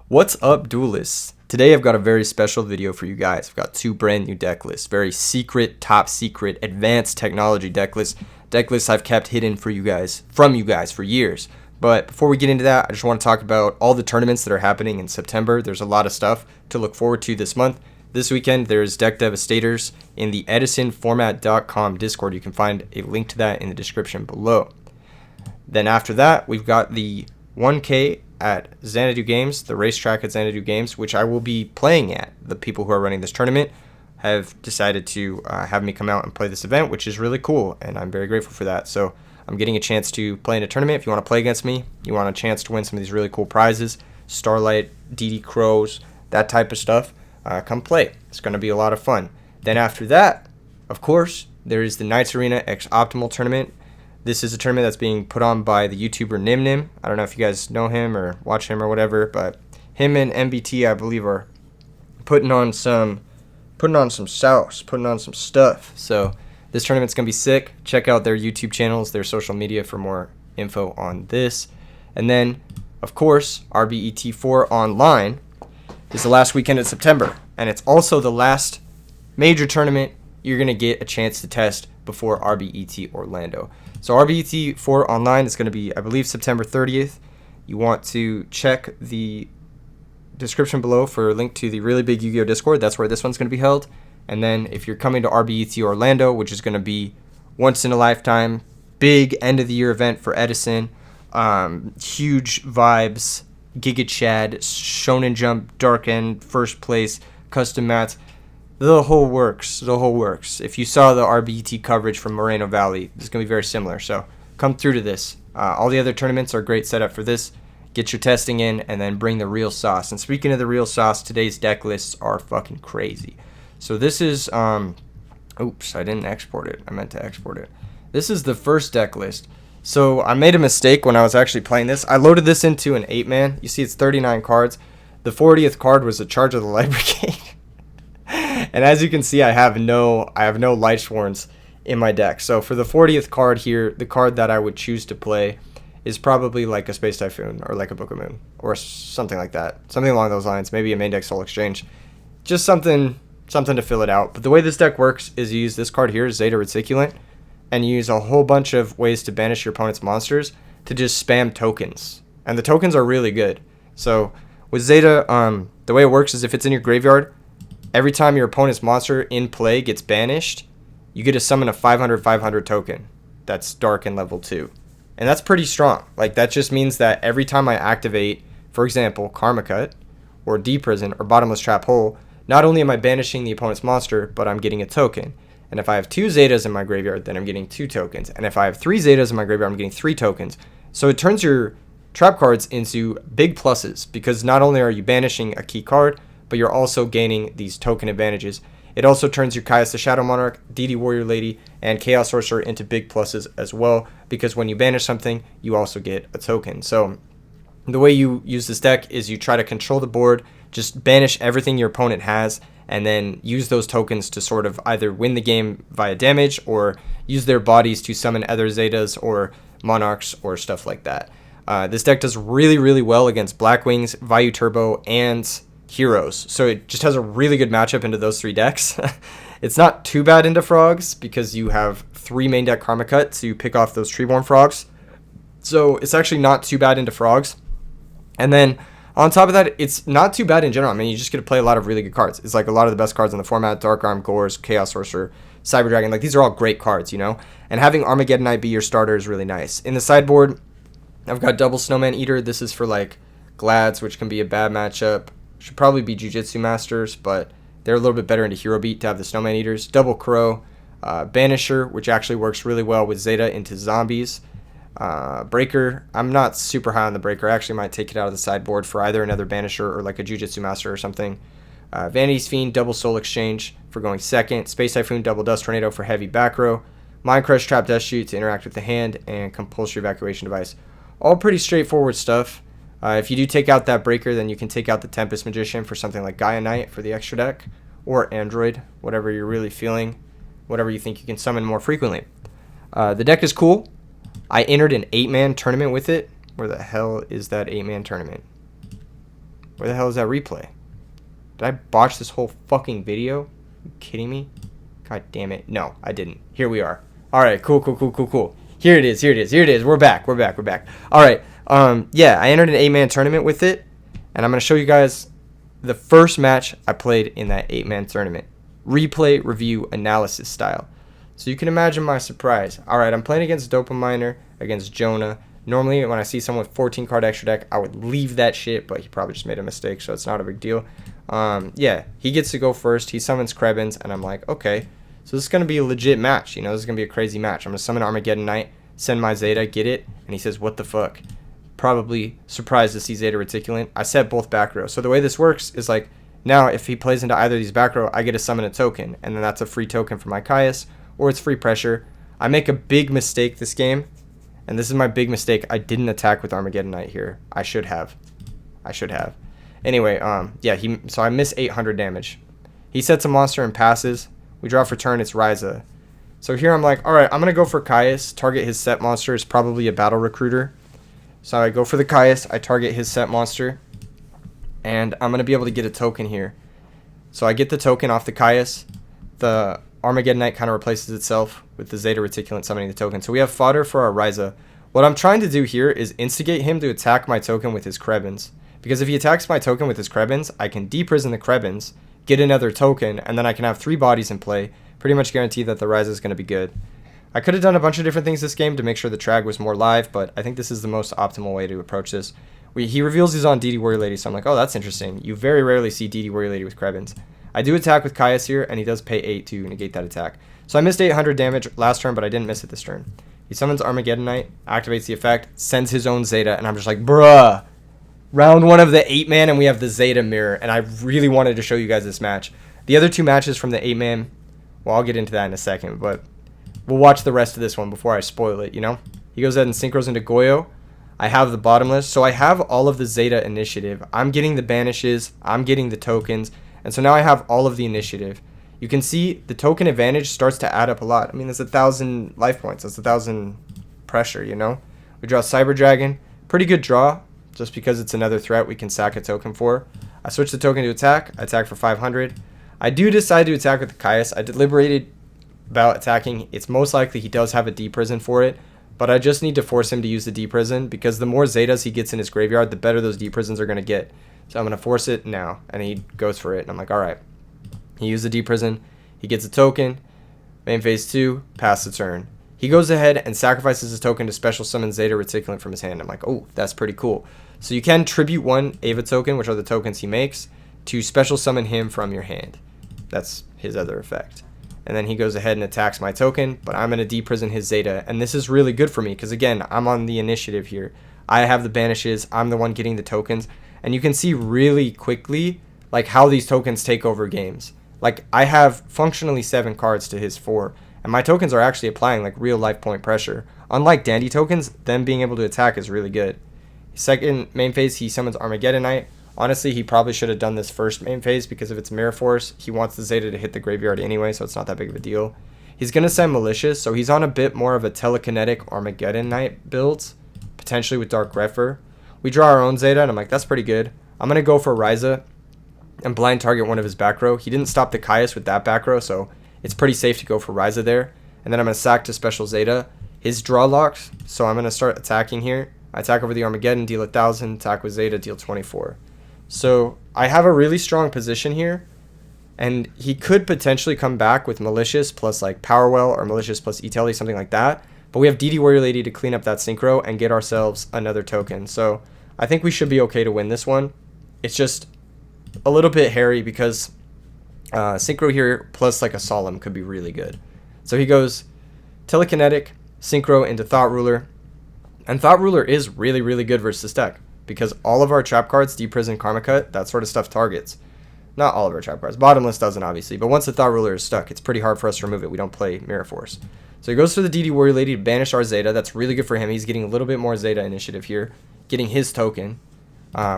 What's up, duelists? Today I've got a very special video for you guys. I've got two brand new deck lists, very secret, top secret, advanced technology deck lists. Deck lists I've kept hidden for you guys, from you guys for years. But before we get into that, I just want to talk about all the tournaments that are happening in September. There's a lot of stuff to look forward to this month. This weekend, there's Deck Devastators in the EdisonFormat.com Discord. You can find a link to that in the description below. Then after that, we've got the 1K at Xanadu Games, the racetrack at Xanadu Games, which I will be playing at. The people who are running this tournament have decided to have me come out and play this event, which is really cool, and I'm very grateful for that. So I'm getting a chance to play in a tournament. If you want to play against me, you want a chance to win some of these really cool prizes, Starlight, DD Crows, that type of stuff, come play. It's going to be a lot of fun. Then after that, of course, there is the Knights Arena X Optimal Tournament. This is a tournament that's being put on by the YouTuber Nim. I don't know if you guys know him or watch him or whatever, but him and MBT, I believe, are putting on some sauce, putting on some stuff. So this tournament's gonna be sick. Check out their YouTube channels, their social media for more info on this. And then, of course, RBET4 Online is the last weekend of September, and it's also the last major tournament you're gonna get a chance to test before RBET Orlando. So RBET4 Online is going to be, I believe, September 30th. You want to check the description below for a link to the really big Yu-Gi-Oh! Discord. That's where this one's going to be held. And then if you're coming to RBET Orlando, which is going to be once in a lifetime, big end of the year event for Edison, huge vibes, Giga Chad, Shonen Jump, Dark End, first place, custom mats. The whole works. If you saw the RBET coverage from Moreno Valley, it's going to be very similar. So come through to this. All the other tournaments are a great setup for this. Get your testing in and then bring the real sauce. And speaking of the real sauce, today's deck lists are fucking crazy. So this is, oops, I didn't export it. I meant to export it. This is the first deck list. So I made a mistake when I was actually playing this. I loaded this into an 8-man. You see it's 39 cards. The 40th card was a Charge of the Light Brigade. And as you can see, I have no Light Sworns in my deck. So for the 40th card here, the card that I would choose to play is probably like a Space Typhoon or like a Book of Moon or something like that. Something along those lines. Maybe a main deck Soul Exchange. Just something to fill it out. But the way this deck works is you use this card here, Zeta Reticulant, and you use a whole bunch of ways to banish your opponent's monsters to just spam tokens. And the tokens are really good. So with Zeta, the way it works is if it's in your graveyard, every time your opponent's monster in play gets banished, you get to summon a 500/500 token. That's Dark and level 2. And that's pretty strong. Like, that just means that every time I activate, for example, Karma Cut, or D-Prison, or Bottomless Trap Hole, not only am I banishing the opponent's monster, but I'm getting a token. And if I have 2 Zetas in my graveyard, then I'm getting 2 tokens. And if I have 3 Zetas in my graveyard, I'm getting 3 tokens. So it turns your trap cards into big pluses, because not only are you banishing a key card, but you're also gaining these token advantages. It also turns your Caius the Shadow Monarch, DD Warrior Lady, and Chaos Sorcerer into big pluses as well, because when you banish something, you also get a token. So the way you use this deck is you try to control the board, just banish everything your opponent has, and then use those tokens to sort of either win the game via damage or use their bodies to summon other Zetas or Monarchs or stuff like that. This deck does really, really well against Blackwings, Vayu Turbo, and Heroes, so it just has a really good matchup into those 3 decks. It's not too bad into Frogs because you have 3 main deck Karma Cut, so you pick off those Treeborn Frogs. So it's actually not too bad into Frogs. And then on top of that, it's not too bad in general. I mean, you just get to play a lot of really good cards. It's like a lot of the best cards in the format: Dark Arm, Gores, Chaos Sorcerer, Cyber Dragon. Like, these are all great cards, you know? And having Armageddon Knight be your starter is really nice. In the sideboard, I've got double Snowman Eater. This is for like Glads, which can be a bad matchup. Should probably be Jiu-Jitsu Masters, but they're a little bit better into Hero Beat to have the Snowman Eaters. Double Crow, Banisher, which actually works really well with Zeta into Zombies. Breaker, I'm not super high on the Breaker. I actually might take it out of the sideboard for either another Banisher or like a Jiu-Jitsu Master or something. Vanity's Fiend, double Soul Exchange for going second. Space Typhoon, double Dust Tornado for heavy back row. Mind Crush, Trap Dust Shoot to interact with the hand, and Compulsory Evacuation Device. All pretty straightforward stuff. If you do take out that Breaker, then you can take out the Tempest Magician for something like Gaia Knight for the extra deck, or Android, whatever you're really feeling, whatever you think you can summon more frequently. The deck is cool. I entered an 8-man tournament with it. Where the hell is that 8-man tournament? Where the hell is that replay? Did I botch this whole fucking video? Are you kidding me? God damn it. No, I didn't. Here we are. Alright, cool. Here it is. We're back. Alright, yeah, I entered an 8-man tournament with it, and I'm going to show you guys the first match I played in that 8-man tournament. Replay, review, analysis style. So you can imagine my surprise. Alright, I'm playing against Dopaminer, against Jonah. Normally, when I see someone with 14 card extra deck, I would leave that shit, but he probably just made a mistake, so it's not a big deal. Yeah, he gets to go first. He summons Krebins, and I'm like, okay, so this is going to be a legit match. You know, this is going to be a crazy match. I'm going to summon Armageddon Knight, send my Zeta, get it, and he says, what the fuck? Probably surprised to see Zeta Reticulant. I set both back row. So the way this works is like, now if he plays into either of these back row, I get to summon a token, and then that's a free token for my Caius, or it's free pressure. I make a big mistake this game, and this is my big mistake. I didn't attack with Armageddon Knight here. I should have. Anyway, yeah, so I miss 800 damage. He sets a monster and passes. We draw for turn, it's Ryza. So here I'm like, alright, I'm going to go for Caius. Target his set monster is probably a battle recruiter. So I go for the Caius, I target his set monster, and I'm going to be able to get a token here. So I get the token off the Caius. The Armageddon Knight kind of replaces itself with the Zeta Reticulant summoning the token. So we have fodder for our Ryza. What I'm trying to do here is instigate him to attack my token with his Krebins. Because if he attacks my token with his Krebins, I can deprison the Krebins, get another token, and then I can have 3 bodies in play. Pretty much guarantee that the Ryza is going to be good. I could have done a bunch of different things this game to make sure the Trag was more live, but I think this is the most optimal way to approach this. He reveals he's on DD Warrior Lady, so I'm like, oh, that's interesting. You very rarely see DD Warrior Lady with Krebins. I do attack with Caius here, and he does pay 8 to negate that attack. So I missed 800 damage last turn, but I didn't miss it this turn. He summons Armageddon Knight, activates the effect, sends his own Zeta, and I'm just like, bruh. Round 1 of the 8-man, and we have the Zeta mirror, and I really wanted to show you guys this match. The other 2 matches from the 8-man, well, I'll get into that in a second, but we'll watch the rest of this one before I spoil it, you know? He goes ahead and synchros into Yugioh. I have the bottomless, so I have all of the Zeta initiative. I'm getting the banishes, I'm getting the tokens, and so now I have all of the initiative. You can see the token advantage starts to add up a lot. I mean, that's 1,000 life points. That's 1,000 pressure, you know? We draw Cyber Dragon. Pretty good draw. Just because it's another threat we can sack a token for. I switch the token to attack. I attack for 500. I do decide to attack with the Caius. I deliberated about attacking. It's most likely he does have a deprison for it, but I just need to force him to use the deprison because the more Zetas he gets in his graveyard, the better those deprisons are going to get. So I'm going to force it now, and he goes for it, and I'm like, alright. He used the deprison. He gets a token. Main phase 2, pass the turn. He goes ahead and sacrifices his token to special summon Zeta Reticulant from his hand. I'm like, oh, that's pretty cool. So you can tribute 1 Ava token, which are the tokens he makes, to special summon him from your hand. That's his other effect. And then he goes ahead and attacks my token, but I'm going to deprison his Zeta. And this is really good for me because, again, I'm on the initiative here. I have the banishes. I'm the one getting the tokens. And you can see really quickly like how these tokens take over games. Like, I have functionally 7 cards to his 4. And my tokens are actually applying like real life point pressure. Unlike Dandy tokens, them being able to attack is really good. Second main phase, he summons Armageddon Knight. Honestly, he probably should have done this first main phase because of its Mirror Force. He wants the Zeta to hit the graveyard anyway, so it's not that big of a deal. He's going to send Malicious, so he's on a bit more of a telekinetic Armageddon Knight build, potentially with Dark Grepher. We draw our own Zeta, and I'm like, that's pretty good. I'm going to go for Ryza and blind target one of his back row. He didn't stop the Caius with that back row, so it's pretty safe to go for Ryza there. And then I'm going to sack to special Zeta. His draw locks, so I'm going to start attacking here. I attack over the Armageddon, deal 1,000, attack with Zeta, deal 24. So I have a really strong position here, and he could potentially come back with Malicious plus like Powerwell or Malicious plus E-Telly, something like that. But we have DD Warrior Lady to clean up that synchro and get ourselves another token. So I think we should be okay to win this one. It's just a little bit hairy because synchro here plus like a Solemn could be really good. So he goes telekinetic, synchro into Thought Ruler. And Thought Ruler is really, really good versus this deck because all of our trap cards, Deprison, Karma Cut, that sort of stuff targets. Not all of our trap cards. Bottomless doesn't, obviously. But once the Thought Ruler is stuck, it's pretty hard for us to remove it. We don't play Mirror Force. So he goes for the DD Warrior Lady to banish our Zeta. That's really good for him. He's getting a little bit more Zeta initiative here, getting his token.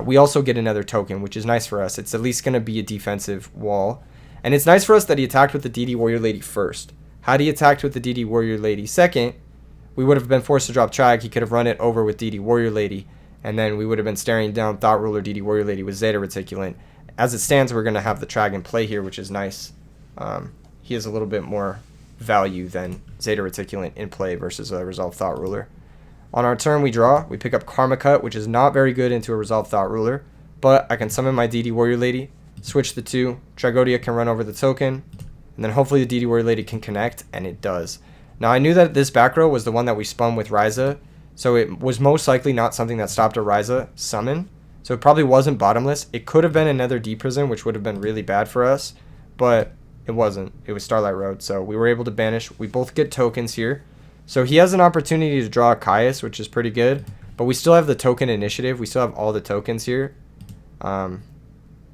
We also get another token, which is nice for us. It's at least going to be a defensive wall. And it's nice for us that he attacked with the DD Warrior Lady first. Had he attacked with the DD Warrior Lady second, we would have been forced to drop Trag. He could have run it over with DD Warrior Lady. and then we would have been staring down Thought Ruler, DD Warrior Lady with Zeta Reticulant. As it stands, we're going to have the Trag in play here, which is nice. He has a little bit more value than Zeta Reticulant in play versus a Resolve Thought Ruler. On our turn, we draw. We pick up Karma Cut, which is not very good into a Resolve Thought Ruler, but I can summon my DD Warrior Lady, switch the 2, Tragodia can run over the token, and then hopefully the DD Warrior Lady can connect, and it does. Now, I knew that this back row was the one that we spun with Ryza, so it was most likely not something that stopped a Ryza summon, so it probably wasn't bottomless. It could have been another D Prison, which would have been really bad for us, but it wasn't. It was Starlight Road, so we were able to banish. We both get tokens here. So he has an opportunity to draw a Caius, which is pretty good, but we still have the token initiative. We still have all the tokens here.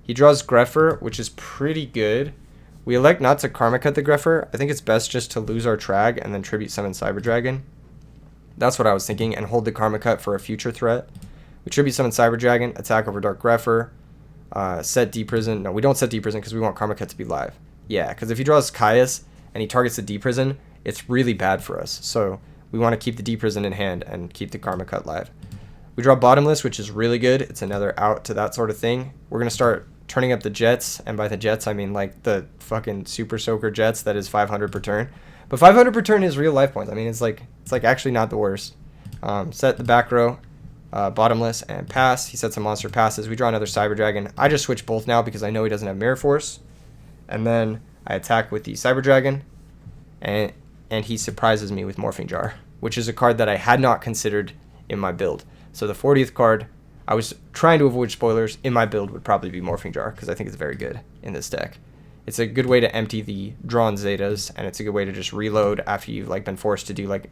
He draws Greffer, which is pretty good. We elect not to Karma Cut the Greffer. I think it's best just to lose our Trag and then Tribute Summon Cyber Dragon. That's what I was thinking, and hold the Karma Cut for a future threat. We Tribute Summon Cyber Dragon, attack over Dark Greffer, set D Prison. No, we don't set D Prison because we want Karma Cut to be live. Yeah, because if he draws Caius and he targets the D Prison, it's really bad for us. So we want to keep the D Prison in hand and keep the Karma Cut live. We draw Bottomless, which is really good. It's another out to that sort of thing. We're going to start turning up the Jets, and by the Jets I mean like the fucking Super Soaker Jets that is 500 per turn. But 500 per turn is real life points. I mean, it's like actually not the worst. Set the back row, Bottomless, and pass. He sets a monster, passes. We draw another Cyber Dragon. I just switch both now because I know he doesn't have Mirror Force. And then I attack with the Cyber Dragon, and he surprises me with Morphing Jar, which is a card that I had not considered in my build. So the 40th card, I was trying to avoid spoilers. In my build would probably be Morphing Jar because I think it's very good in this deck. It's a good way to empty the drawn Zetas, and it's a good way to just reload after you've like been forced to do like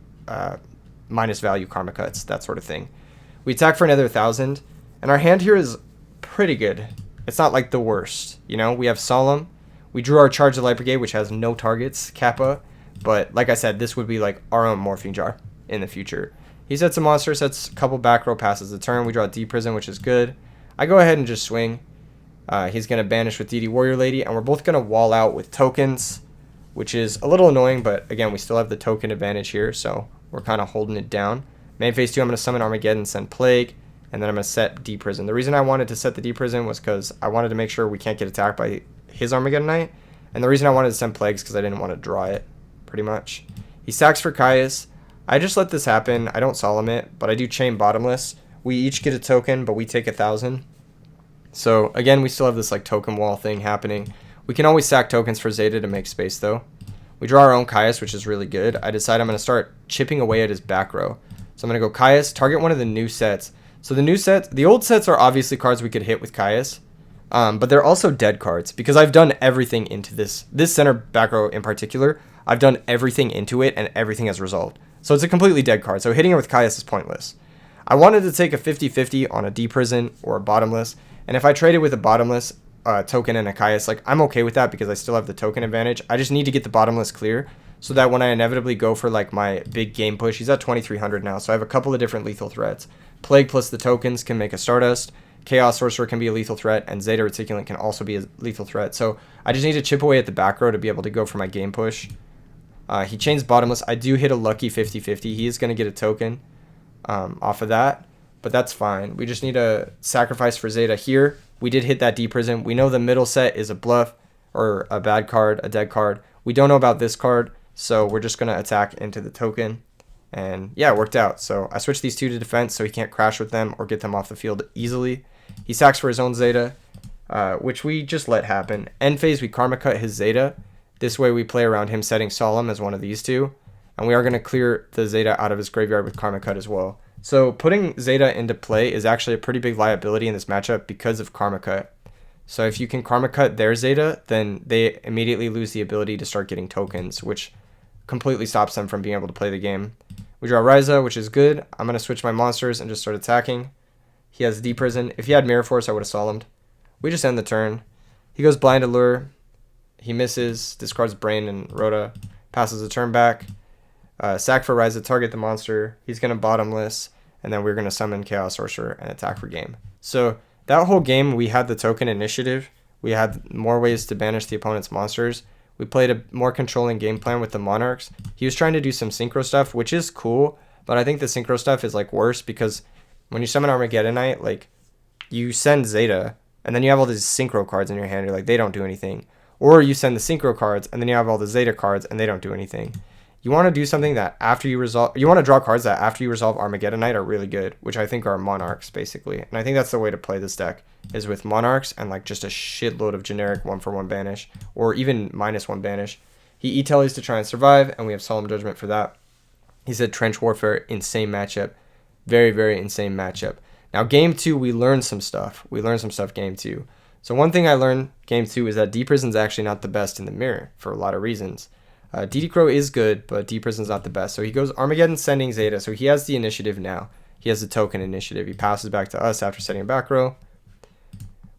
minus value Karma Cuts, that sort of thing. We attack for another 1,000, and our hand here is pretty good. It's not like the worst, you know. We have Solemn. We drew our Charge the Light Brigade, which has no targets, Kappa. But like I said, this would be like our own Morphing Jar in the future. He sets a monster, sets a couple back row, passes the turn. We draw D Prison, which is good. I go ahead and just swing. He's going to banish with DD Warrior Lady, and we're both going to wall out with tokens, which is a little annoying, but again, we still have the token advantage here, so we're kind of holding it down. Main phase 2, I'm going to summon Armageddon, send Plague, and then I'm going to set D Prison. The reason I wanted to set the D Prison was because I wanted to make sure we can't get attacked by his Armageddon Knight, and the reason I wanted to send Plagues because I didn't want to draw it, pretty much. He sacks for Caius. I just let this happen. I don't solemn it, but I do chain Bottomless. We each get a token, but we take 1,000. So again, we still have this like token wall thing happening. We can always sack tokens for Zeta to make space though. We draw our own Caius, which is really good. I decide I'm going to start chipping away at his back row. So I'm going to go Caius, target one of the new sets. So the new sets, the old sets are obviously cards we could hit with Caius, but they're also dead cards because I've done everything into this center back row in particular. I've done everything into it and everything has resolved. So it's a completely dead card. So hitting it with Caius is pointless. I wanted to take a 50-50 on a D Prison or a Bottomless. And if I traded with a Bottomless token and a Caius, like I'm okay with that because I still have the token advantage. I just need to get the Bottomless clear so that when I inevitably go for like my big game push, he's at 2,300 now. So I have a couple of different lethal threats. Plague plus the tokens can make a Stardust. Chaos Sorcerer can be a lethal threat, and Zeta Reticulant can also be a lethal threat. So I just need to chip away at the back row to be able to go for my game push. He chains Bottomless. I do hit a lucky 50-50. He is going to get a token off of that, but that's fine. We just need a sacrifice for Zeta here. We did hit that D Prison. We know the middle set is a bluff or a bad card, a dead card. We don't know about this card, so we're just going to attack into the token. And yeah, it worked out. So I switched these two to defense so he can't crash with them or get them off the field easily. He sacks for his own Zeta, which we just let happen. End phase, we Karma Cut his Zeta. This way we play around him setting Solemn as one of these two. And we are going to clear the Zeta out of his graveyard with Karma Cut as well. So putting Zeta into play is actually a pretty big liability in this matchup because of Karma Cut. So if you can Karma Cut their Zeta, then they immediately lose the ability to start getting tokens, which completely stops them from being able to play the game. We draw Ryza, which is good. I'm going to switch my monsters and just start attacking. He has D Prison. If he had Mirror Force, I would have solemned. We just end the turn. He goes Blind Allure. He misses, discards Brain and Rhoda, passes the turn back. Sack for Ryza, target the monster. He's going to Bottomless, and then we're going to summon Chaos Sorcerer and attack for game. So that whole game, we had the token initiative. We had more ways to banish the opponent's monsters. We played a more controlling game plan with the Monarchs. He was trying to do some synchro stuff, which is cool, but I think the synchro stuff is like worse because when you summon Armageddonite, like, you send Zeta, and then you have all these synchro cards in your hand. You're like, they don't do anything. Or you send the synchro cards, and then you have all the Zeta cards, and they don't do anything. You want to do something that after you resolve, you want to draw cards that after you resolve Armageddonite are really good, which I think are Monarchs, basically. And I think that's the way to play this deck, is with Monarchs and like just a shitload of generic 1-for-1 banish, or even -1 banish. He E-Tellies to try and survive, and we have Solemn Judgment for that. He said Trench Warfare, insane matchup. Very, very insane matchup. Now, game 2, we learned some stuff. We learned some stuff game 2. So one thing I learned game 2 is that D-Prison's actually not the best in the mirror for a lot of reasons. DD Crow is good, but D-Prison's not the best. So he goes Armageddon sending Zeta. So he has the initiative now. He has the token initiative. He passes back to us after setting a back row.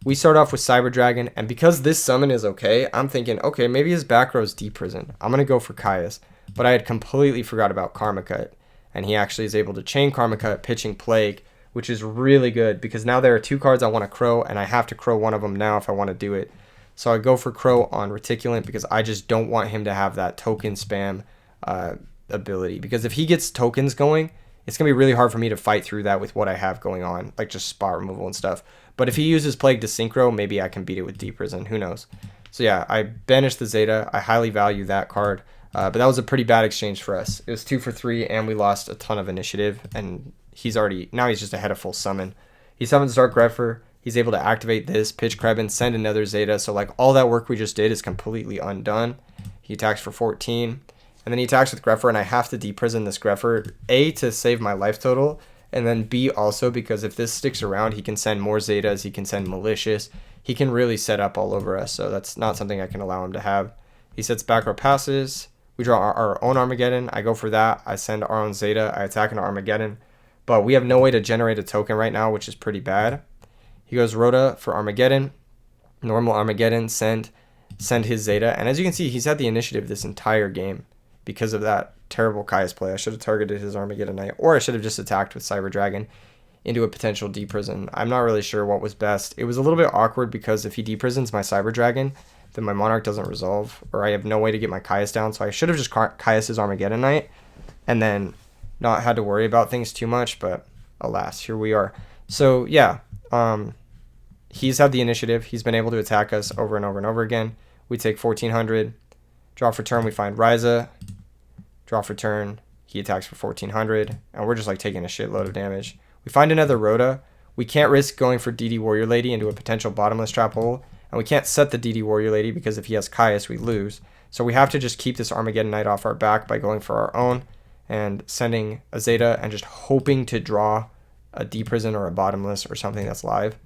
We start off with Cyber Dragon, and because this summon is okay, I'm thinking, okay, maybe his back row is D-Prison. I'm going to go for Caius. But I had completely forgot about Karma Cut, and he actually is able to chain Karma Cut, pitching Plague, which is really good because now there are 2 cards I want to Crow, and I have to Crow one of them now if I want to do it. So I go for Crow on Reticulant because I just don't want him to have that token spam ability. Because if he gets tokens going, it's going to be really hard for me to fight through that with what I have going on, like just spot removal and stuff. But if he uses Plague to Synchro, maybe I can beat it with D-Prison. Who knows? So yeah, I banished the Zeta. I highly value that card. But that was a pretty bad exchange for us. It was 2 for 3, and we lost a ton of initiative. And he's just ahead of full summon. He summons Dark Grepher. He's able to activate this, pitch Krebin, send another Zeta. So like all that work we just did is completely undone. He attacks for 14. And then he attacks with Grepher, and I have to deprison this Grepher, A, to save my life total, and then B, also because if this sticks around, he can send more Zetas, he can send Malicious. He can really set up all over us, so that's not something I can allow him to have. He sets back row passes. We draw our own Armageddon. I go for that. I send our own Zeta. I attack an Armageddon. But we have no way to generate a token right now, which is pretty bad. He goes Rhoda for Armageddon. Normal Armageddon, send his Zeta. And as you can see, he's had the initiative this entire game because of that terrible Caius play. I should have targeted his Armageddonite, or I should have just attacked with Cyber Dragon into a potential D-Prison. I'm not really sure what was best. It was a little bit awkward because if he D-Prisons my Cyber Dragon, then my Monarch doesn't resolve, or I have no way to get my Caius down. So I should have just Caius his Armageddonite and then not had to worry about things too much, but alas, here we are. So yeah, he's had the initiative. He's been able to attack us over and over and over again. We take 1400, draw for turn, we find Ryza, draw for turn, he attacks for 1400, and we're just like taking a shitload of damage. We find another Rhoda. We can't risk going for DD Warrior Lady into a potential bottomless trap hole, and we can't set the DD Warrior Lady because if he has Caius, we lose. So we have to just keep this Armageddonite off our back by going for our own and sending a Zeta and just hoping to draw a D-Prison or a bottomless or something that's live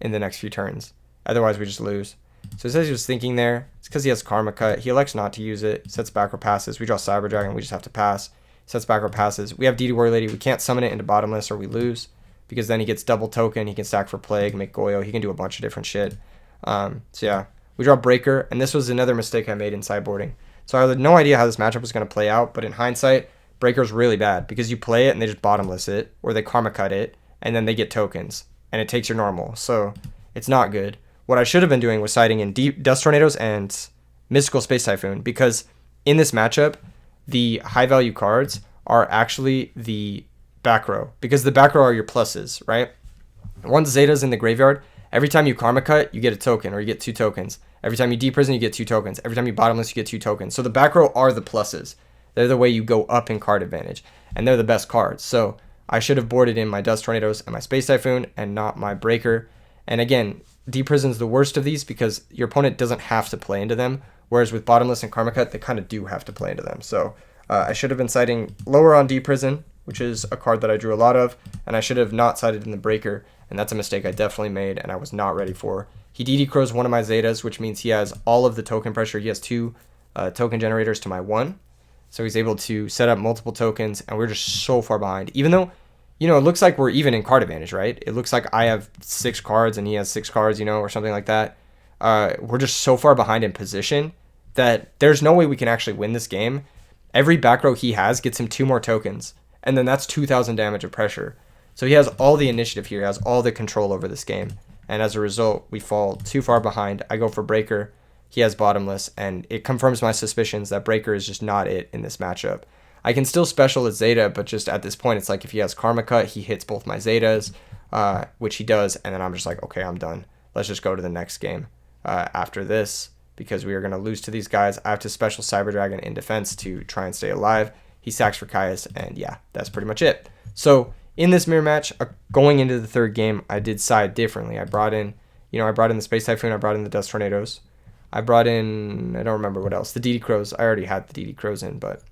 in the next few turns. Otherwise, we just lose. So it says he was thinking there. It's because he has Karma Cut. He elects not to use it. Sets back row passes. We draw Cyber Dragon. We just have to pass. Sets back row passes. We have DD Warrior Lady. We can't summon it into bottomless or we lose because then he gets double token. He can stack for Plague, make Goyo. He can do a bunch of different shit. So yeah, we draw Breaker, and this was another mistake I made in sideboarding. So I had no idea how this matchup was going to play out, but in hindsight, Breaker's really bad because you play it and they just bottomless it, or they Karma Cut it, and then they get tokens, and it takes your normal. So it's not good. What I should have been doing was siding in Deep Dust Tornadoes and Mystical Space Typhoon, because in this matchup, the high value cards are actually the back row, because the back row are your pluses, right? Once Zeta's in the graveyard, every time you Karma Cut, you get a token, or you get 2 tokens. Every time you D-Prison, you get 2 tokens. Every time you bottomless, you get 2 tokens. So the back row are the pluses. They're the way you go up in card advantage, and they're the best cards. So I should have boarded in my Dust Tornadoes and my Space Typhoon and not my Breaker. And again, D-Prison's the worst of these because your opponent doesn't have to play into them, whereas with Bottomless and Karma Cut, they kind of do have to play into them. So I should have been siding lower on D-Prison, which is a card that I drew a lot of, and I should have not sided in the Breaker, and that's a mistake I definitely made and I was not ready for. He DD Crows one of my Zetas, which means he has all of the token pressure. He has 2 token generators to my 1. So he's able to set up multiple tokens, and we're just so far behind. Even though, it looks like we're even in card advantage, right? It looks like I have 6 cards and he has 6 cards, or something like that. We're just so far behind in position that there's no way we can actually win this game. Every back row he has gets him 2 more tokens, and then that's 2,000 damage of pressure. So he has all the initiative here, he has all the control over this game. And as a result, we fall too far behind. I go for Breaker. He has Bottomless, and it confirms my suspicions that Breaker is just not it in this matchup. I can still special his Zeta, but just at this point, it's like if he has Karma Cut, he hits both my Zetas, which he does, and then I'm just like, okay, I'm done. Let's just go to the next game after this, because we are going to lose to these guys. I have to special Cyber Dragon in defense to try and stay alive. He sacks for Caius, and yeah, that's pretty much it. So in this mirror match, going into the third game, I did side differently. I brought in the Space Typhoon, I brought in the Dust Tornadoes. I brought in, I don't remember what else, the DD Crows. I already had the DD Crows in, but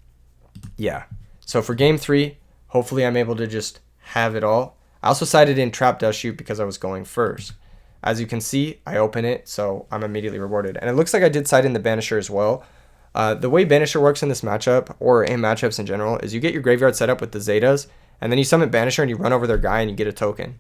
yeah. So for game 3, hopefully I'm able to just have it all. I also sided in Trap Dust Shoot because I was going first. As you can see, I open it, so I'm immediately rewarded. And it looks like I did side in the Banisher as well. The way Banisher works in this matchup, or in matchups in general, is you get your graveyard set up with the Zetas, and then you summon Banisher and you run over their guy and you get a token.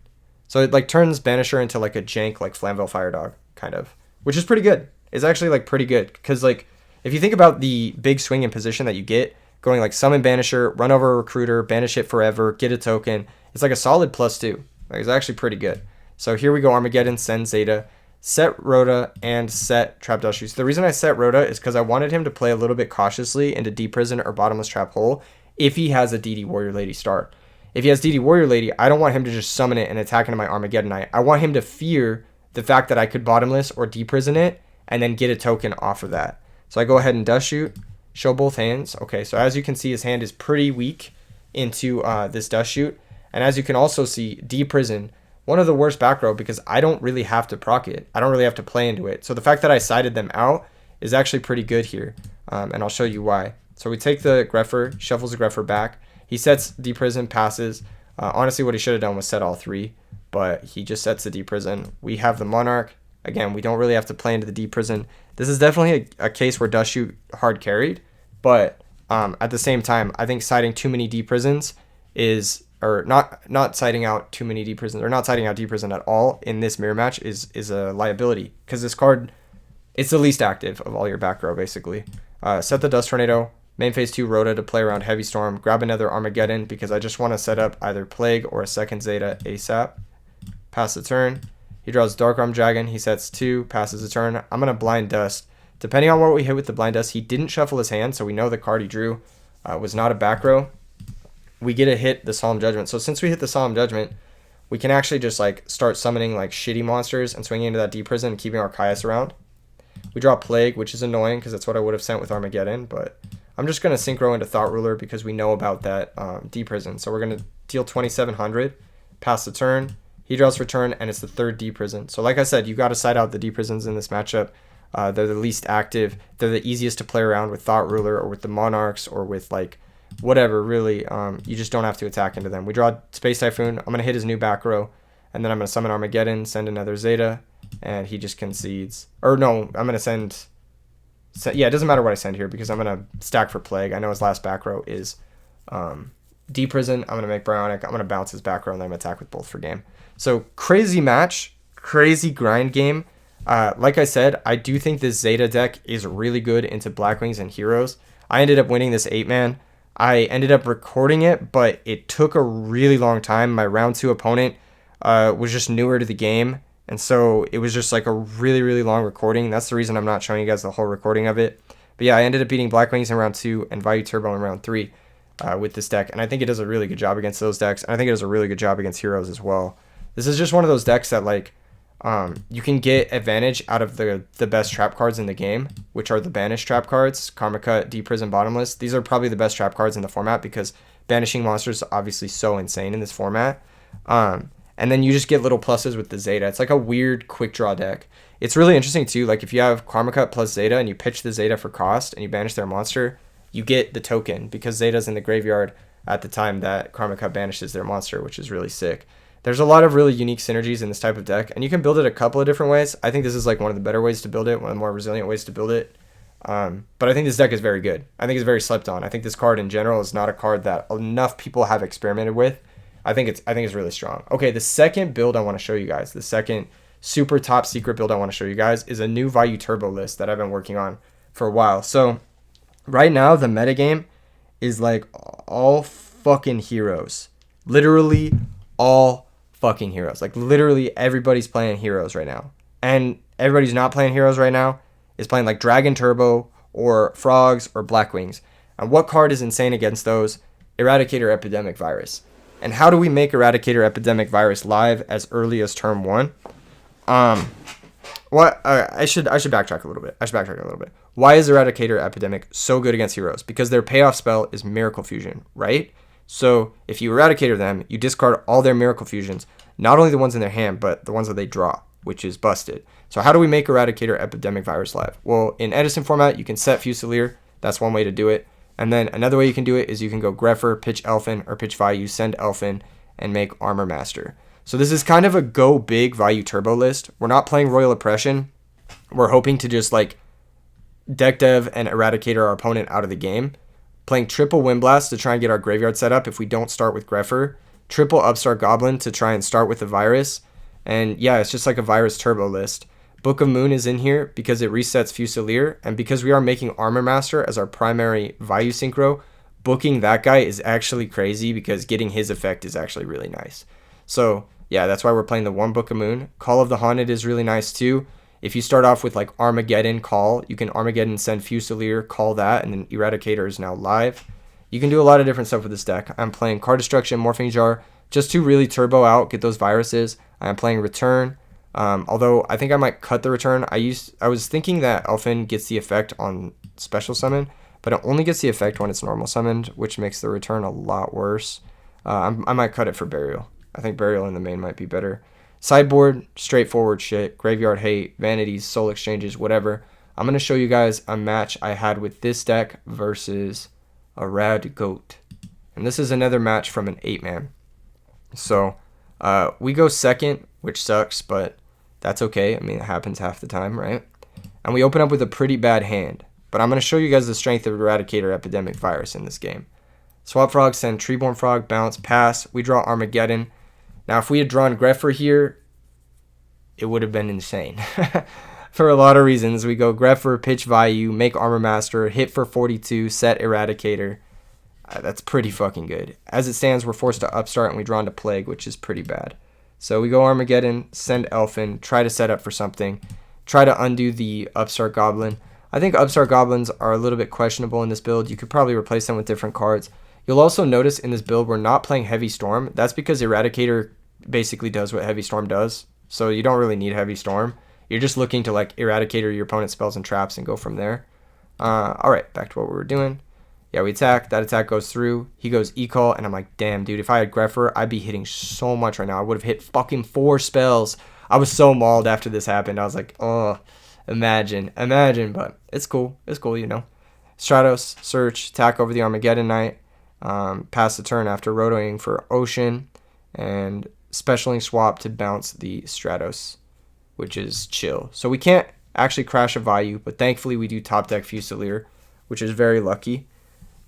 So it like turns Banisher into like a jank like Flamvell Fire Dog, kind of, which is pretty good. It's actually like pretty good, because like if you think about the big swing in position that you get, going like summon Banisher, run over a Recruiter, banish it forever, get a token, it's like a solid +2. Like, it's actually pretty good. So here we go, Armageddon, send Zeta, set Rhoda, and set Trap Dust Shoot. So the reason I set Rhoda is because I wanted him to play a little bit cautiously into Deep Prison or Bottomless Trap Hole if he has a DD Warrior Lady start. If he has DD Warrior Lady, I don't want him to just summon it and attack into my Armageddon Knight. I want him to fear the fact that I could Bottomless or Deep Prison it and then get a token off of that. So I go ahead and Dust Shoot, show both hands. Okay, so as you can see, his hand is pretty weak into this Dust Shoot. And as you can also see, Deep Prison, one of the worst back row, because I don't really have to proc it. I don't really have to play into it. So the fact that I sided them out is actually pretty good here. And I'll show you why. So we take the Greffer, shuffles the Greffer back. He sets Deep Prison, passes. Honestly, what he should have done was set all 3, but he just sets the Deep Prison. We have the Monarch. Again, we don't really have to play into the Deep Prison. This is definitely a case where Dust Shoot hard carried, but at the same time, I think siding too many Deep Prisons is, or not siding out too many Deep Prisons, or not siding out Deep Prison at all in this mirror match is a liability, because this card, it's the least active of all your back row, basically. Set the Dust Tornado, main phase 2 Rhoda to play around Heavy Storm, grab another Armageddon because I just want to set up either Plague or a second Zeta ASAP. Pass the turn. He draws Dark Arm Dragon, he sets 2, passes the turn. I'm going to Blind Dust. Depending on what we hit with the Blind Dust, he didn't shuffle his hand, so we know the card he drew was not a back row. We get to hit the Solemn Judgment. So since we hit the Solemn Judgment, we can actually just like start summoning like shitty monsters and swinging into that Deep Prison and keeping our Caius around. We draw Plague, which is annoying because that's what I would have sent with Armageddon, but I'm just going to Synchro into Thought Ruler because we know about that Deep Prison. So we're going to deal 2,700, pass the turn. He draws for turn, and it's the 3rd Deep Prison. So like I said, you got to side out the Deep Prisons in this matchup. They're the least active. They're the easiest to play around with Thought Ruler or with the Monarchs or with like whatever, really. You just don't have to attack into them. We draw Space Typhoon. I'm going to hit his new back row, and then I'm going to summon Armageddon, send another Zeta, and he just concedes. Or no, I'm going to send... Yeah, it doesn't matter what I send here because I'm going to stack for Plague. I know his last back row is Deep Prison. I'm going to make Bionic. I'm going to bounce his back row, and then I'm going to attack with both for game. So crazy match, crazy grind game. Like I said, I do think this Zeta deck is really good into Blackwings and Heroes. I ended up winning this 8-man. I ended up recording it, but it took a really long time. My round 2 opponent was just newer to the game, and so it was just like a really, really long recording. That's the reason I'm not showing you guys the whole recording of it. But yeah, I ended up beating Blackwings in round 2 and Vayu Turbo in round 3 with this deck, and I think it does a really good job against those decks, and I think it does a really good job against Heroes as well. This is just one of those decks that like you can get advantage out of the best trap cards in the game, which are the banished trap cards, Karma Cut, Deep Prison, Bottomless. These are probably the best trap cards in the format because banishing monsters is obviously so insane in this format. And then you just get little pluses with the Zeta. It's like a weird quick draw deck. It's really interesting too. Like if you have Karma Cut plus Zeta and you pitch the Zeta for cost and you banish their monster, you get the token because Zeta's in the graveyard at the time that Karma Cut banishes their monster, which is really sick. There's a lot of really unique synergies in this type of deck, and you can build it a couple of different ways. I think this is like one of the better ways to build it, one of the more resilient ways to build it. But I think this deck is very good. I think it's very slept on. I think this card in general is not a card that enough people have experimented with. I think it's really strong. Okay, the second build I want to show you guys, the second super top secret build I want to show you guys is a new Vayu Turbo list that I've been working on for a while. So right now the metagame is like all fucking heroes. Literally all fucking heroes. Like literally everybody's playing heroes right now, and everybody's not playing heroes right now is playing like Dragon Turbo or Frogs or Blackwings. And what card is insane against those? Eradicator Epidemic Virus. And how do we make Eradicator Epidemic Virus live as early as turn 1? I should backtrack a little bit. Why is Eradicator Epidemic so good against heroes? Because their payoff spell is Miracle Fusion, right? So if you Eradicator them, you discard all their Miracle Fusions, not only the ones in their hand, but the ones that they draw, which is busted. So how do we make Eradicator Epidemic Virus live? Well, in Edison format, you can set Fusilier. That's one way to do it. And then another way you can do it is you can go Grepher, pitch Elfin, or pitch Vayu, send Elfin, and make Armor Master. So this is kind of a go big Vayu turbo list. We're not playing Royal Oppression. We're hoping to just like deck dev and Eradicator our opponent out of the game. Playing triple Windblast to try and get our graveyard set up if we don't start with Grepher. Triple Upstart Goblin to try and start with the virus. And yeah, it's just like a virus turbo list. Book of Moon is in here because it resets Fusilier, and because we are making Armor Master as our primary Vayu synchro, booking that guy is actually crazy because getting his effect is actually really nice. So yeah, that's why we're playing the one Book of Moon. Call of the Haunted is really nice too. If you start off with like Armageddon call, you can Armageddon send Fusilier, call that, and then Eradicator is now live. You can do a lot of different stuff with this deck. I'm playing Card Destruction, Morphing Jar, just to really turbo out, get those viruses. I'm playing Return. Although I think I might cut the Return. I was thinking that Elfin gets the effect on special summon, but it only gets the effect when it's normal summoned, which makes the Return a lot worse. I might cut it for Burial. I think Burial in the main might be better. Sideboard, straightforward shit. Graveyard Hate, Vanities, Soul Exchanges, whatever. I'm going to show you guys a match I had with this deck versus a Rad Goat. And this is another match from an 8-man. So we go second, which sucks, but that's okay. I mean, it happens half the time, right? And we open up with a pretty bad hand. But I'm going to show you guys the strength of Eradicator Epidemic Virus in this game. Swap Frog, send Treeborn Frog, bounce, pass. We draw Armageddon. Now, if we had drawn Grepher here, it would have been insane. For a lot of reasons. We go Grepher, pitch Vayu, make Armor Master, hit for 42, set Eradicator. That's pretty fucking good. As it stands, we're forced to upstart and we draw into Plague, which is pretty bad. So we go Armageddon, send Elfin, try to set up for something, try to undo the Upstart Goblin. I think Upstart Goblins are a little bit questionable in this build. You could probably replace them with different cards. You'll also notice in this build we're not playing Heavy Storm. That's because Eradicator basically does what Heavy Storm does. So you don't really need Heavy Storm. You're just looking to like Eradicator your opponent's spells and traps and go from there. Alright, back to what we were doing. Yeah, we attack. That attack goes through. He goes E-Call, and I'm like, damn, dude, if I had Grepher, I'd be hitting so much right now. I would have hit fucking 4 spells. I was so mauled after this happened. I was like, oh, imagine, but it's cool. It's cool, you know. Stratos, search, attack over the Armageddon Knight, pass the turn after rotoing for Ocean, and specialing swap to bounce the Stratos, which is chill. So we can't actually crash a Vayu, but thankfully we do top deck Fusilier, which is very lucky.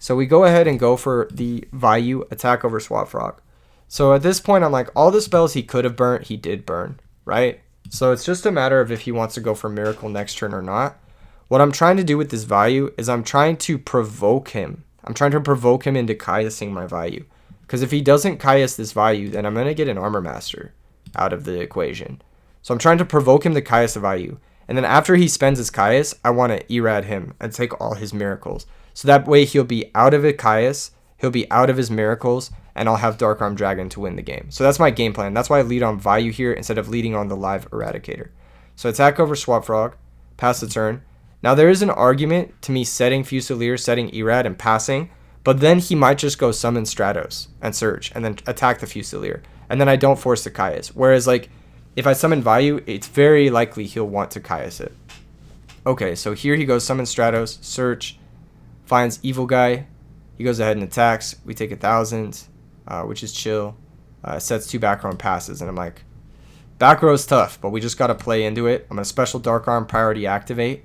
So we go ahead and go for the Vayu, attack over Swap Frog. So at this point, I'm like, all the spells he could have burnt, he did burn, right? So it's just a matter of if he wants to go for Miracle next turn or not. What I'm trying to do with this Vayu is I'm trying to provoke him. I'm trying to provoke him into Kaiusing my Vayu. Because if he doesn't Kaius this Vayu, then I'm going to get an Armor Master out of the equation. So I'm trying to provoke him to Kaius the Vayu. And then after he spends his Kaius, I want to Erad him and take all his Miracles. So that way he'll be out of it Kaius, he'll be out of his Miracles, and I'll have Dark Arm Dragon to win the game. So that's my game plan. That's why I lead on Vayu here instead of leading on the live Eradicator. So attack over Swap Frog, pass the turn. Now there is an argument to me setting Fusilier, setting Erad, and passing, but then he might just go summon Stratos and search, and then attack the Fusilier. And then I don't force the Kaius. Whereas like, if I summon Vayu, it's very likely he'll want to Kaius it. Okay, so here he goes, summon Stratos, search, finds Evil Guy. He goes ahead and attacks. We take 1,000, which is chill. Sets 2 back row and passes. And I'm like, back row is tough, but we just got to play into it. I'm going to special Dark Arm, priority activate.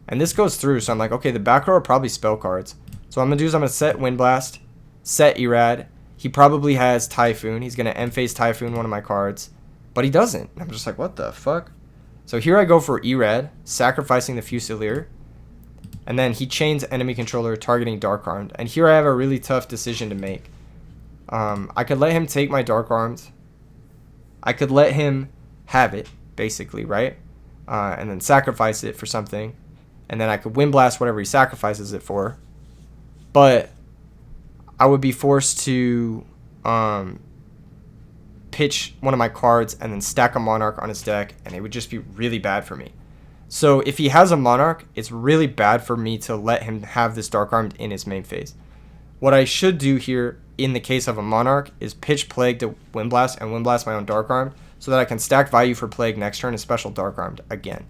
And this goes through, so I'm like, okay, the back row are probably spell cards. So what I'm going to do is I'm going to set Windblast, set Erad. He probably has Typhoon. He's going to end phase Typhoon one of my cards. But he doesn't. I'm just like, what the fuck? So here I go for Erad, sacrificing the Fusilier. And then he chains enemy controller targeting Dark Armed. And here I have a really tough decision to make. I could let him take my Dark Armed. I could let him have it, basically, right? And then sacrifice it for something. And then I could Windblast whatever he sacrifices it for. but I would be forced to pitch one of my cards and then stack a Monarch on his deck, and it would just be really bad for me. So if he has a Monarch, it's really bad for me to let him have this Dark Armed in his main phase. What I should do here in the case of a Monarch is pitch Plague to Windblast and Windblast my own Dark Armed so that I can stack value for Plague next turn and special Dark Armed again.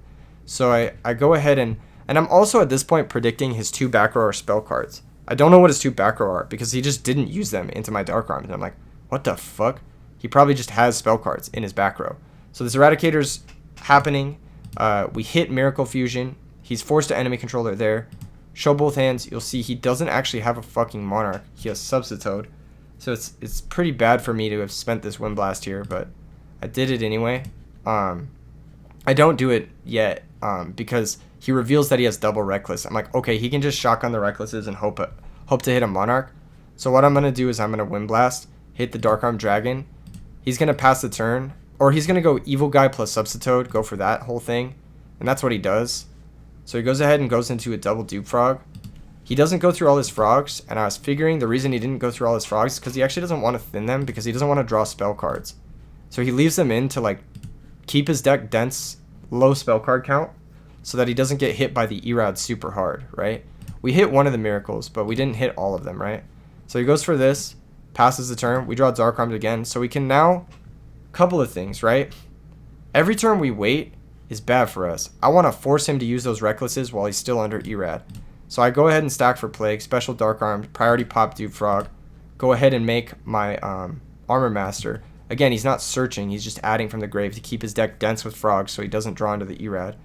So I go ahead and I'm also at this point predicting his 2 back row or spell cards. I don't know what his 2 back row are because he just didn't use them into my Dark Armed. And I'm like, what the fuck? He probably just has spell cards in his back row. So this Eradicator's happening. We hit Miracle Fusion. He's forced to enemy controller there. Show both hands. You'll see he doesn't actually have a fucking Monarch. He has Substitute. So it's pretty bad for me to have spent this Windblast here, but I did it anyway. I don't do it yet because he reveals that he has double Reckless. I'm like, okay, he can just shotgun the Recklesses and hope to hit a Monarch. So what I'm going to do is I'm going to Windblast, hit the Dark Arm Dragon. He's going to pass the turn, or he's going to go Evil Guy plus Substitute, go for that whole thing. And that's what he does. So he goes ahead and goes into a double Dupe Frog. He doesn't go through all his frogs, and I was figuring the reason he didn't go through all his frogs is because he actually doesn't want to thin them because he doesn't want to draw spell cards. So he leaves them in to like keep his deck dense, low spell card count, so that he doesn't get hit by the Erad super hard, right? We hit one of the miracles, but we didn't hit all of them, right? So he goes for this, passes the turn, we draw Dark Armed again, so we can now, couple of things, right? Every turn we wait is bad for us. I want to force him to use those Recklesses while he's still under Erad. So I go ahead and stack for Plague, special Dark Armed, priority pop Dupe Frog, go ahead and make my Armor Master. Again, he's not searching, he's just adding from the grave to keep his deck dense with frogs so he doesn't draw into the Erad.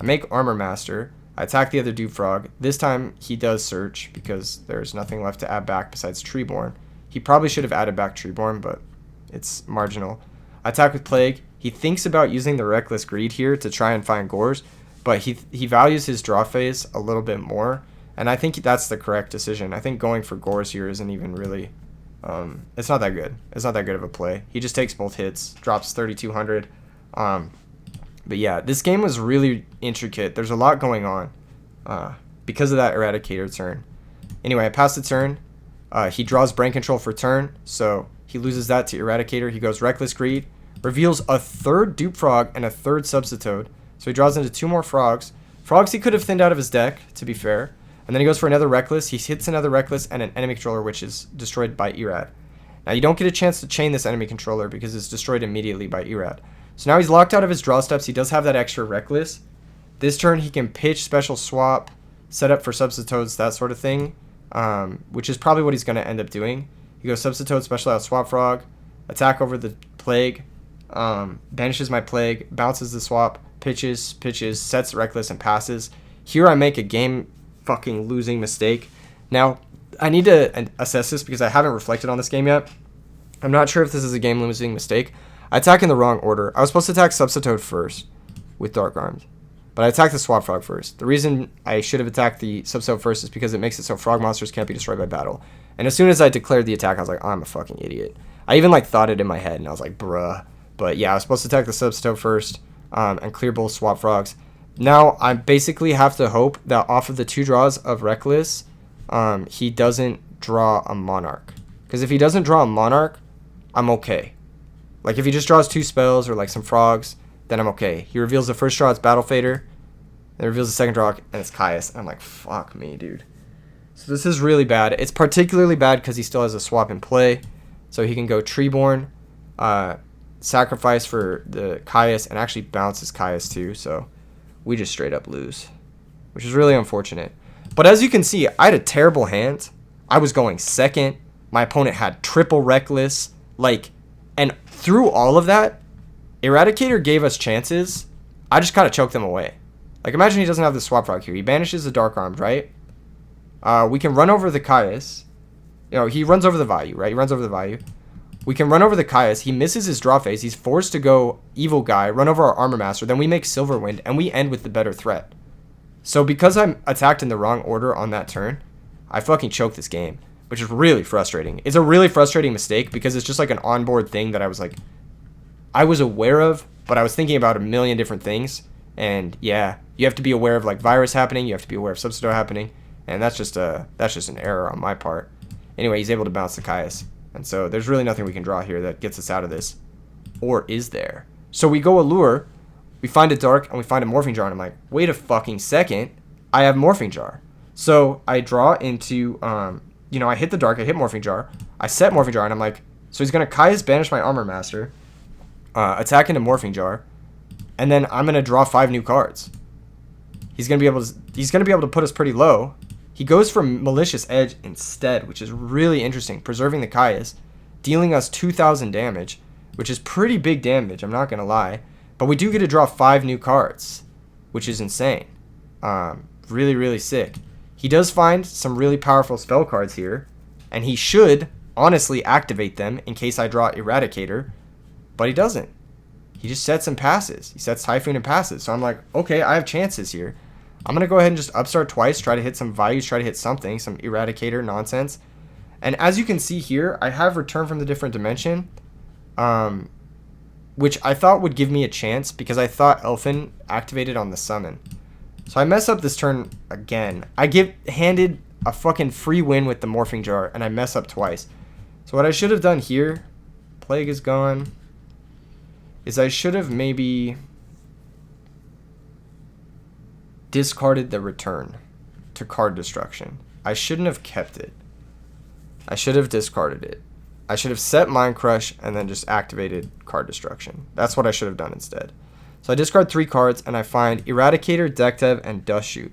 I make Armor Master, I attack the other Dupe Frog. This time he does search because there's nothing left to add back besides Treeborn. He probably should have added back Treeborn, but it's marginal. I attack with Plague. He thinks about using the Reckless Greed here to try and find Gores, but he values his draw phase a little bit more, and I think that's the correct decision. I think going for Gores here isn't even really... it's not that good. It's not that good of a play. He just takes both hits, drops 3,200. But yeah, this game was really intricate. There's a lot going on because of that Eradicator turn. Anyway, I pass the turn. He draws Brain Control for turn, so he loses that to Eradicator. He goes Reckless Greed, reveals a 3rd Dupe Frog and a 3rd Substitute. So he draws into 2 more frogs. Frogs he could have thinned out of his deck, to be fair. And then he goes for another Reckless. He hits another Reckless and an enemy controller, which is destroyed by Erad. Now, you don't get a chance to chain this enemy controller because it's destroyed immediately by Erad. So now he's locked out of his draw steps. He does have that extra Reckless. This turn, he can pitch, special swap, set up for Substitutes, that sort of thing, which is probably what he's going to end up doing. He goes Substitute, special out, swap Frog, attack over the Plague, banishes my Plague, bounces the swap, pitches, sets Reckless, and passes. Here I make a game fucking losing mistake. Now, I need to assess this because I haven't reflected on this game yet. I'm not sure if this is a game losing mistake. I attack in the wrong order. I was supposed to attack Substitute first with Dark Armed, but I attacked the Swap Frog first. The reason I should have attacked the Substitute first is because it makes it so frog monsters can't be destroyed by battle. And as soon as I declared the attack, I was like, I'm a fucking idiot. I even like thought it in my head, and I was like, bruh. But yeah, I was supposed to attack the Substitute first and clear both Swap Frogs. Now, I basically have to hope that off of the 2 draws of Reckless, he doesn't draw a Monarch. Because if he doesn't draw a Monarch, I'm okay. Like, if he just draws 2 spells or, like, some frogs, then I'm okay. He reveals the first draw, it's Battle Fader. Then reveals the second draw, and it's Caius. I'm like, fuck me, dude. So this is really bad. It's particularly bad because he still has a swap in play. So he can go Treeborn, sacrifice for the Caius, and actually bounces Caius too. So we just straight up lose, which is really unfortunate. But as you can see, I had a terrible hand. I was going second. My opponent had triple Reckless. Like, and through all of that, Eradicator gave us chances. I just kind of choked them away. Like, imagine he doesn't have the Swap Frog here. He banishes the Dark Armed, right? We can run over the Caius. You know, he runs over the value, right? He runs over the value. We can run over the Caius. He misses his draw phase. He's forced to go Evil Guy, run over our Armor Master. Then we make Silverwind, and we end with the better threat. So because I'm attacked in the wrong order on that turn, I fucking choked this game, which is really frustrating. It's a really frustrating mistake because it's just like an onboard thing that I was aware of, but I was thinking about a million different things. And yeah, you have to be aware of like virus happening. You have to be aware of Substitute happening. And that's just an error on my part. Anyway, he's able to bounce the Caius. And so there's really nothing we can draw here that gets us out of this. Or is there? So we go Allure, we find a Dark, and we find a Morphing Jar. And I'm like, wait a fucking second. I have Morphing Jar. So I draw into, I hit the Dark, I hit Morphing Jar. I set Morphing Jar, and I'm like, so he's going to Caius banish my Armor Master, attack into Morphing Jar, and then I'm going to draw 5 new cards. He's going to be able to put us pretty low. He goes for Malicious Edge instead, which is really interesting, preserving the Caius, dealing us 2,000 damage, which is pretty big damage, I'm not going to lie. But we do get to draw 5 new cards, which is insane. Really, really sick. He does find some really powerful spell cards here, and he should honestly activate them in case I draw Eradicator, but he doesn't. He just sets and passes. He sets Typhoon and passes. So I'm like, okay, I have chances here. I'm going to go ahead and just upstart twice, try to hit some values, try to hit something, some Eradicator nonsense. And as you can see here, I have Return from the Different Dimension, which I thought would give me a chance because I thought Elfin activated on the summon. So I mess up this turn again. I get handed a fucking free win with the Morphing Jar, and I mess up twice. So what I should have done here, Plague is gone, is I should have maybe discarded the Return to card destruction. I shouldn't have kept it. I should have discarded it. I should have set Mind Crush and then just activated card destruction. That's what I should have done instead. So I discard 3 cards and I find Eradicator, Deck Dev, and Dust Shoot.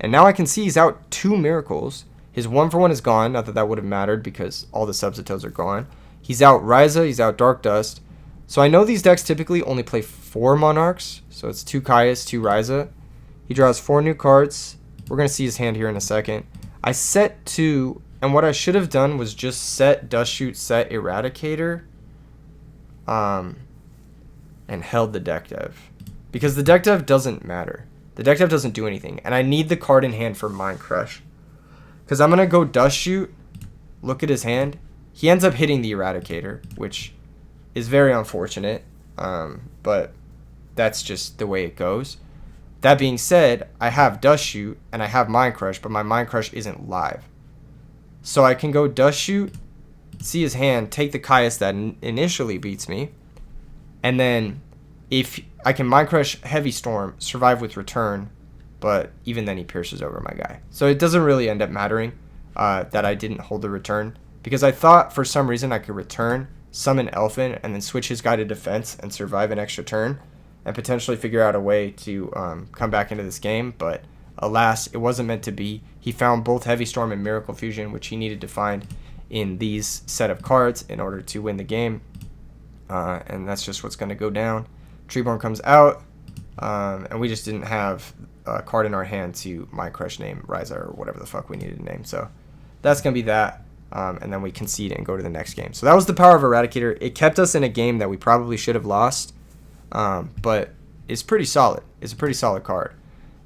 And now I can see he's out 2 Miracles. His 1-for-1 is gone. Not that that would have mattered because all the Substitutes are gone. He's out Ryza. He's out Dark Dust. So I know these decks typically only play 4 Monarchs. So it's 2 Caius, 2 Ryza. He draws 4 new cards. We're going to see his hand here in a second. I set 2, and what I should have done was just set Dust Shoot, set Eradicator, and held the Deck Dev. Because the Deck Dev doesn't matter. The Deck Dev doesn't do anything. And I need the card in hand for Mind Crush. Because I'm going to go Dust Shoot, look at his hand. He ends up hitting the Eradicator, which is very unfortunate. But that's just the way it goes. That being said, I have Dust Shoot and I have Mind Crush, but my Mind Crush isn't live. So I can go Dust Shoot, see his hand, take the Caius that initially beats me, and then if I can Mind Crush Heavy Storm, survive with Return, but even then he pierces over my guy. So it doesn't really end up mattering that I didn't hold the Return, because I thought for some reason I could Return, summon Elfin, and then switch his guy to defense and survive an extra turn, and potentially figure out a way to come back into this game, but alas, it wasn't meant to be. He found both Heavy Storm and Miracle Fusion, which he needed to find in these set of cards in order to win the game, and that's just what's going to go down. Treeborn comes out, and we just didn't have a card in our hand to Mind Crush name Ryza or whatever the fuck we needed to name, so that's going to be that, and then we concede and go to the next game. So that was the power of Eradicator. It kept us in a game that we probably should have lost, but it's pretty solid. It's a pretty solid card.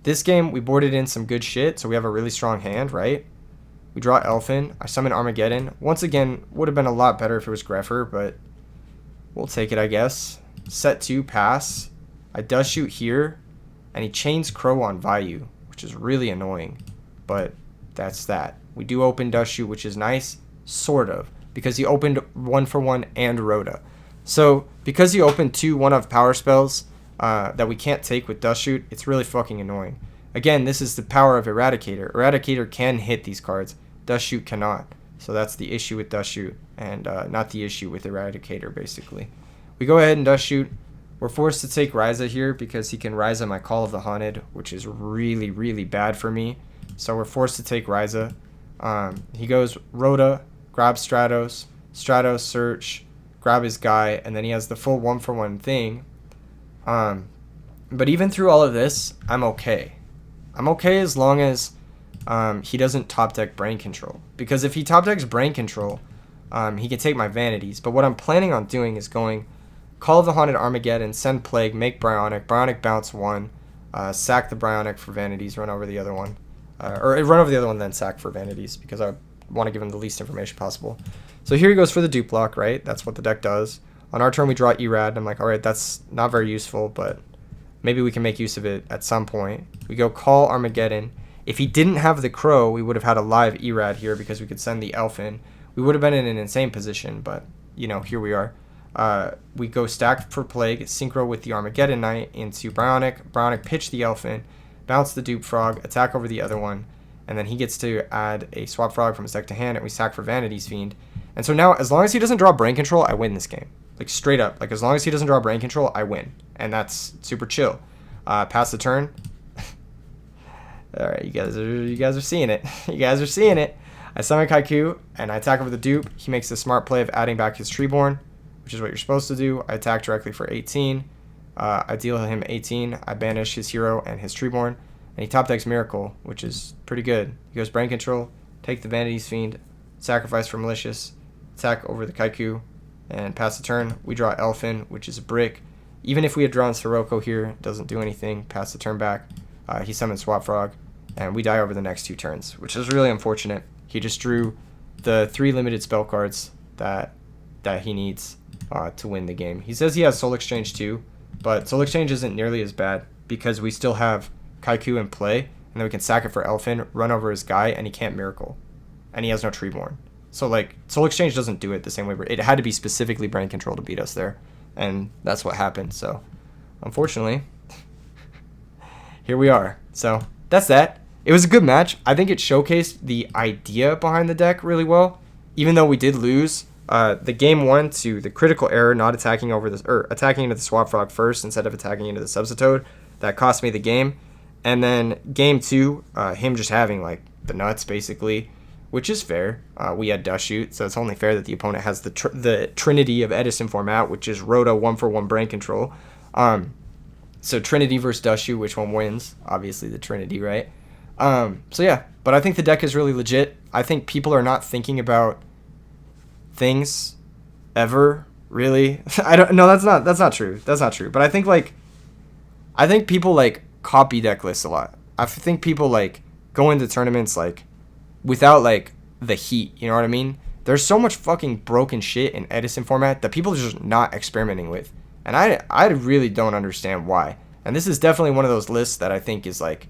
This game, we boarded in some good shit, so we have a really strong hand, right? We draw Elfin. I summon Armageddon. Once again, would have been a lot better if it was Greffer, but we'll take it, I guess. Set 2, pass. I Dust Shoot here, and he chains Crow on Vayu, which is really annoying, but that's that. We do open Dust Shoot, which is nice, sort of, because he opened 1-for-1 and Rhoda. So, because he opened 2 one-of power spells that we can't take with Dust Shoot, it's really fucking annoying. Again, this is the power of Eradicator. Eradicator can hit these cards. Dust Shoot cannot. So that's the issue with Dust Shoot, and not the issue with Eradicator, basically. We go ahead and Dust Shoot. We're forced to take Ryza here because he can Ryza my Call of the Haunted, which is really, really bad for me. So we're forced to take Ryza. He goes Rhoda, grab Stratos, Stratos search, grab his guy, and then he has the full 1-for-1 thing. But even through all of this, I'm okay. I'm okay as long as he doesn't top deck Brain Control. Because if he top decks Brain Control, he can take my Vanities. But what I'm planning on doing is going Call of the Haunted Armageddon, send Plague, make Bryonic, Bryonic bounce 1, sack the Bryonic for Vanities, run over the other one. Or run over the other one, then sack for Vanities, because I want to give him the least information possible. So here he goes for the dupe block, right? That's what the deck does. On our turn, we draw Erad. I'm like, alright, that's not very useful, but maybe we can make use of it at some point. We go call Armageddon. If he didn't have the Crow, we would have had a live Erad here because we could send the Elf in. We would have been in an insane position, but, you know, here we are. We go stacked for Plague, synchro with the Armageddon Knight into Bionic. Bionic pitch the Elf in, bounce the Dupe Frog, attack over the other one, and then he gets to add a Swap Frog from his deck to hand, and we sack for Vanity's Fiend. And so now, as long as he doesn't draw Brain Control, I win this game. Like, straight up. Like, as long as he doesn't draw Brain Control, I win. And that's super chill. Pass the turn. Alright, you guys are seeing it. You guys are seeing it. I summon Kaiku, and I attack over the Dupe. He makes the smart play of adding back his Treeborn, which is what you're supposed to do. I attack directly for 18. I deal him 18. I banish his hero and his Treeborn. And he top decks Miracle, which is pretty good. He goes Brain Control, take the Vanity's Fiend, sacrifice for Malicious, attack over the Kaiku, and pass the turn. We draw Elfin, which is a brick. Even if we had drawn Sirocco here, it doesn't do anything. Pass the turn back. He summons Swap Frog, and we die over the next 2 turns, which is really unfortunate. He just drew the 3 limited spell cards that he needs to win the game. He says he has Soul Exchange too, but Soul Exchange isn't nearly as bad because we still have Kaiku in play, and then we can sack it for Elfin, run over his guy, and he can't Miracle. And he has no Treeborn. So, like, Soul Exchange doesn't do it the same way. It had to be specifically Brain Control to beat us there. And that's what happened. So, unfortunately, here we are. So, that's that. It was a good match. I think it showcased the idea behind the deck really well. Even though we did lose the game 1 to the critical error, not attacking over this, or attacking into the Swap Frog first instead of attacking into the Substitoad. That cost me the game. And then game 2, him just having, like, the nuts, basically, which is fair. We had Dust Shoot, so it's only fair that the opponent has the Trinity of Edison format, which is Rhoda 1-for-1 Brain Control. So Trinity versus Dust Shoot, which one wins? Obviously the Trinity, right? So yeah, but I think the deck is really legit. I think people are not thinking about things ever, really. No, that's not true. That's not true. But I think people, like, copy deck lists a lot. I think people, like, go into tournaments, like, without, like, the heat, you know what I mean? There's so much fucking broken shit in Edison format that people are just not experimenting with. And I really don't understand why. And this is definitely one of those lists that I think is, like,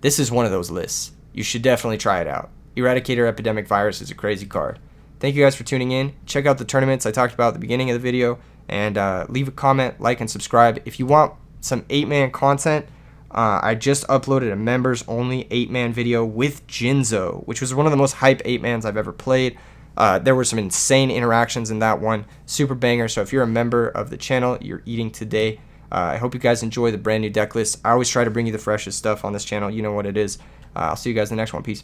this is one of those lists. You should definitely try it out. Eradicator Epidemic Virus is a crazy card. Thank you guys for tuning in. Check out the tournaments I talked about at the beginning of the video. And leave a comment, like, and subscribe. If you want some 8-man content, I just uploaded a members-only 8-man video with Jinzo, which was one of the most hype 8-mans I've ever played. There were some insane interactions in that one. Super banger. So if you're a member of the channel, you're eating today. I hope you guys enjoy the brand new deck list. I always try to bring you the freshest stuff on this channel. You know what it is. I'll see you guys in the next one. Peace.